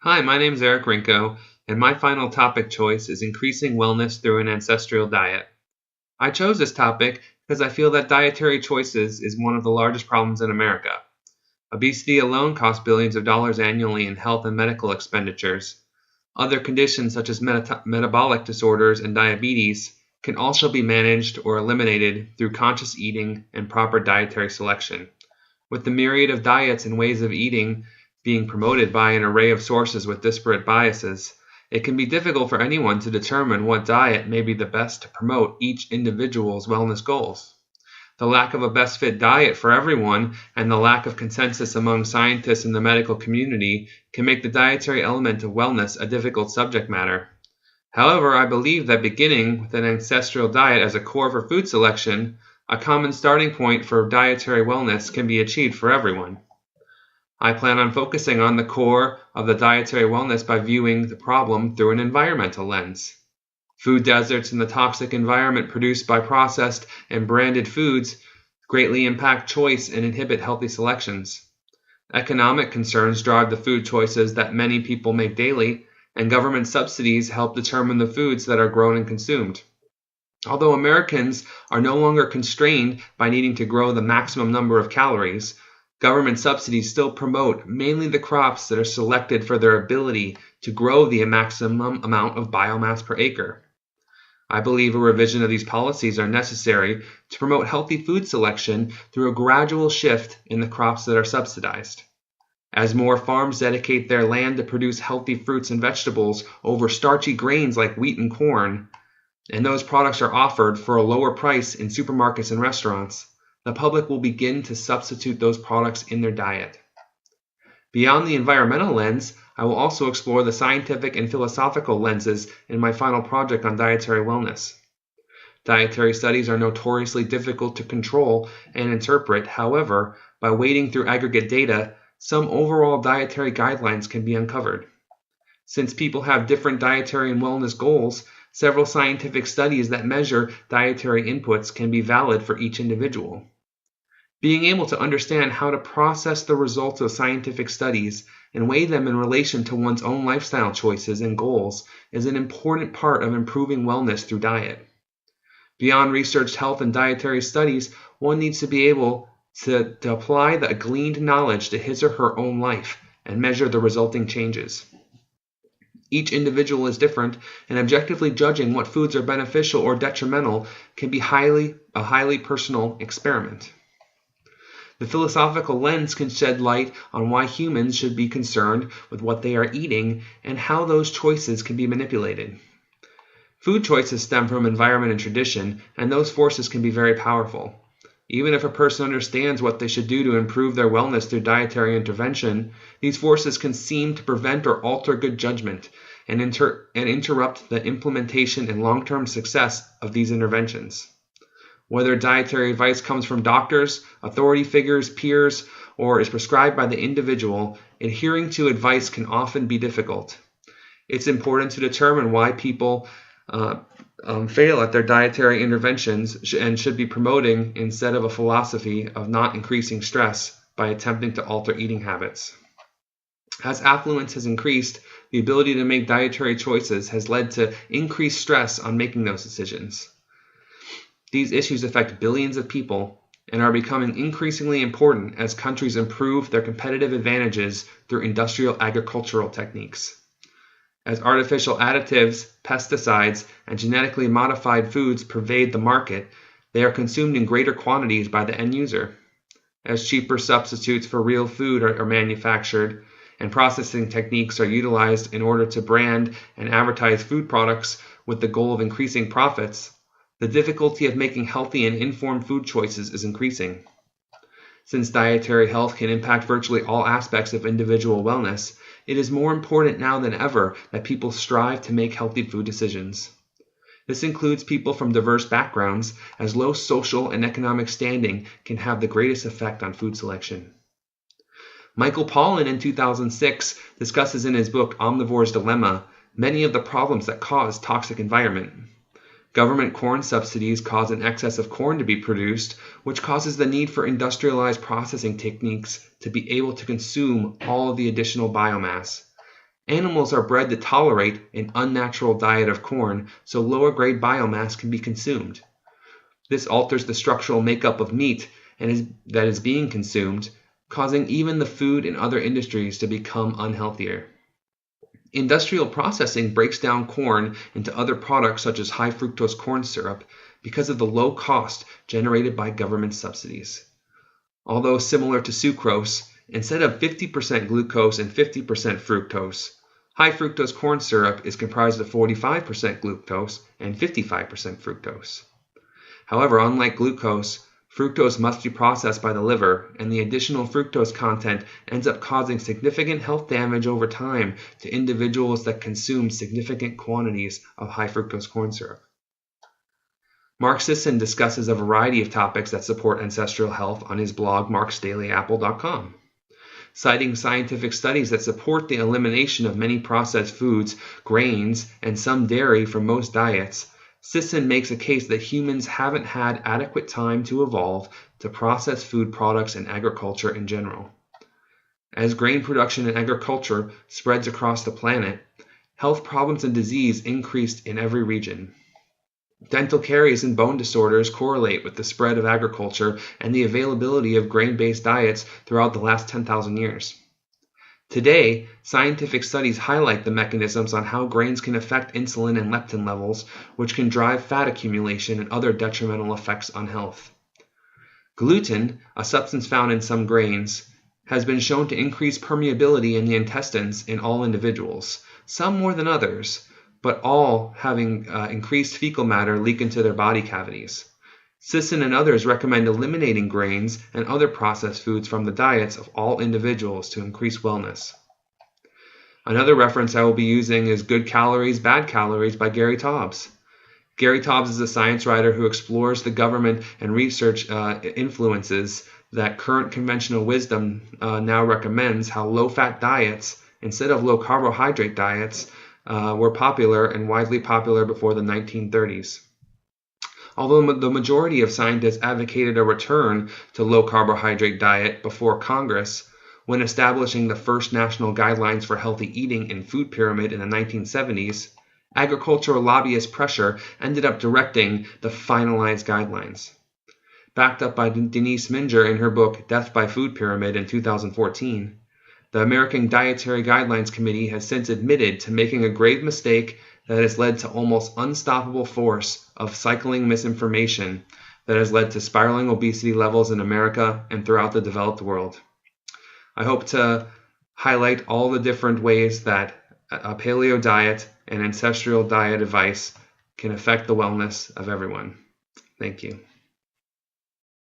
Hi, my name is Eric Rinko, and my final topic choice is increasing wellness through an ancestral diet. I chose this topic because I feel that dietary choices is one of the largest problems in America. Obesity alone costs billions of dollars annually in health and medical expenditures. Other conditions such as metabolic disorders and diabetes can also be managed or eliminated through conscious eating and proper dietary selection. With the myriad of diets and ways of eating being promoted by an array of sources with disparate biases, it can be difficult for anyone to determine what diet may be the best to promote each individual's wellness goals. The lack of a best fit diet for everyone and the lack of consensus among scientists in the medical community can make the dietary element of wellness a difficult subject matter. However, I believe that beginning with an ancestral diet as a core for food selection, a common starting point for dietary wellness, can be achieved for everyone. I plan on focusing on the core of the dietary wellness by viewing the problem through an environmental lens. Food deserts and the toxic environment produced by processed and branded foods greatly impact choice and inhibit healthy selections. Economic concerns drive the food choices that many people make daily, and government subsidies help determine the foods that are grown and consumed. Although Americans are no longer constrained by needing to grow the maximum number of calories, government subsidies still promote mainly the crops that are selected for their ability to grow the maximum amount of biomass per acre. I believe a revision of these policies are necessary to promote healthy food selection through a gradual shift in the crops that are subsidized. As more farms dedicate their land to produce healthy fruits and vegetables over starchy grains like wheat and corn, and those products are offered for a lower price in supermarkets and restaurants, the public will begin to substitute those products in their diet. Beyond the environmental lens, I will also explore the scientific and philosophical lenses in my final project on dietary wellness. Dietary studies are notoriously difficult to control and interpret. However, by wading through aggregate data, some overall dietary guidelines can be uncovered. Since people have different dietary and wellness goals, several scientific studies that measure dietary inputs can be valid for each individual. Being able to understand how to process the results of scientific studies and weigh them in relation to one's own lifestyle choices and goals is an important part of improving wellness through diet. Beyond researched health and dietary studies, one needs to be able to apply the gleaned knowledge to his or her own life and measure the resulting changes. Each individual is different, and objectively judging what foods are beneficial or detrimental can be a highly personal experiment. The philosophical lens can shed light on why humans should be concerned with what they are eating and how those choices can be manipulated. Food choices stem from environment and tradition, and those forces can be very powerful. Even if a person understands what they should do to improve their wellness through dietary intervention, these forces can seem to prevent or alter good judgment and interrupt the implementation and long-term success of these interventions. Whether dietary advice comes from doctors, authority figures, peers, or is prescribed by the individual, adhering to advice can often be difficult. It's important to determine why people fail at their dietary interventions and should be promoting instead of a philosophy of not increasing stress by attempting to alter eating habits. As affluence has increased, the ability to make dietary choices has led to increased stress on making those decisions. These issues affect billions of people and are becoming increasingly important as countries improve their competitive advantages through industrial agricultural techniques. As artificial additives, pesticides, and genetically modified foods pervade the market, they are consumed in greater quantities by the end user. As cheaper substitutes for real food are manufactured, and processing techniques are utilized in order to brand and advertise food products with the goal of increasing profits, the difficulty of making healthy and informed food choices is increasing. Since dietary health can impact virtually all aspects of individual wellness, it is more important now than ever that people strive to make healthy food decisions. This includes people from diverse backgrounds, as low social and economic standing can have the greatest effect on food selection. Michael Pollan in 2006 discusses in his book Omnivore's Dilemma many of the problems that cause toxic environment. Government corn subsidies cause an excess of corn to be produced, which causes the need for industrialized processing techniques to be able to consume all of the additional biomass. Animals are bred to tolerate an unnatural diet of corn, so lower grade biomass can be consumed. This alters the structural makeup of meat that is being consumed, causing even the food and other industries to become unhealthier. Industrial processing breaks down corn into other products such as high fructose corn syrup because of the low cost generated by government subsidies. Although similar to sucrose, instead of 50% glucose and 50% fructose, high fructose corn syrup is comprised of 45% glucose and 55% fructose. However, unlike glucose, fructose must be processed by the liver, and the additional fructose content ends up causing significant health damage over time to individuals that consume significant quantities of high fructose corn syrup. Mark Sisson discusses a variety of topics that support ancestral health on his blog marksdailyapple.com. Citing scientific studies that support the elimination of many processed foods, grains, and some dairy from most diets, Sisson makes a case that humans haven't had adequate time to evolve to process food products and agriculture in general. As grain production and agriculture spreads across the planet, health problems and disease increased in every region. Dental caries and bone disorders correlate with the spread of agriculture and the availability of grain-based diets throughout the last 10,000 years. Today, scientific studies highlight the mechanisms on how grains can affect insulin and leptin levels, which can drive fat accumulation and other detrimental effects on health. Gluten, a substance found in some grains, has been shown to increase permeability in the intestines in all individuals, some more than others, but all having increased fecal matter leak into their body cavities. Sisson and others recommend eliminating grains and other processed foods from the diets of all individuals to increase wellness. Another reference I will be using is Good Calories, Bad Calories by Gary Taubes. Gary Taubes is a science writer who explores the government and research influences that current conventional wisdom now recommends how low-fat diets, instead of low-carbohydrate diets, were popular and widely popular before the 1930s. Although the majority of scientists advocated a return to low-carbohydrate diet before Congress, when establishing the first national guidelines for healthy eating and food pyramid in the 1970s, agricultural lobbyist pressure ended up directing the finalized guidelines. Backed up by Denise Minger in her book Death by Food Pyramid in 2014, the American Dietary Guidelines Committee has since admitted to making a grave mistake that has led to almost unstoppable force of cycling misinformation that has led to spiraling obesity levels in America and throughout the developed world. I hope to highlight all the different ways that a paleo diet and ancestral diet advice can affect the wellness of everyone. Thank you.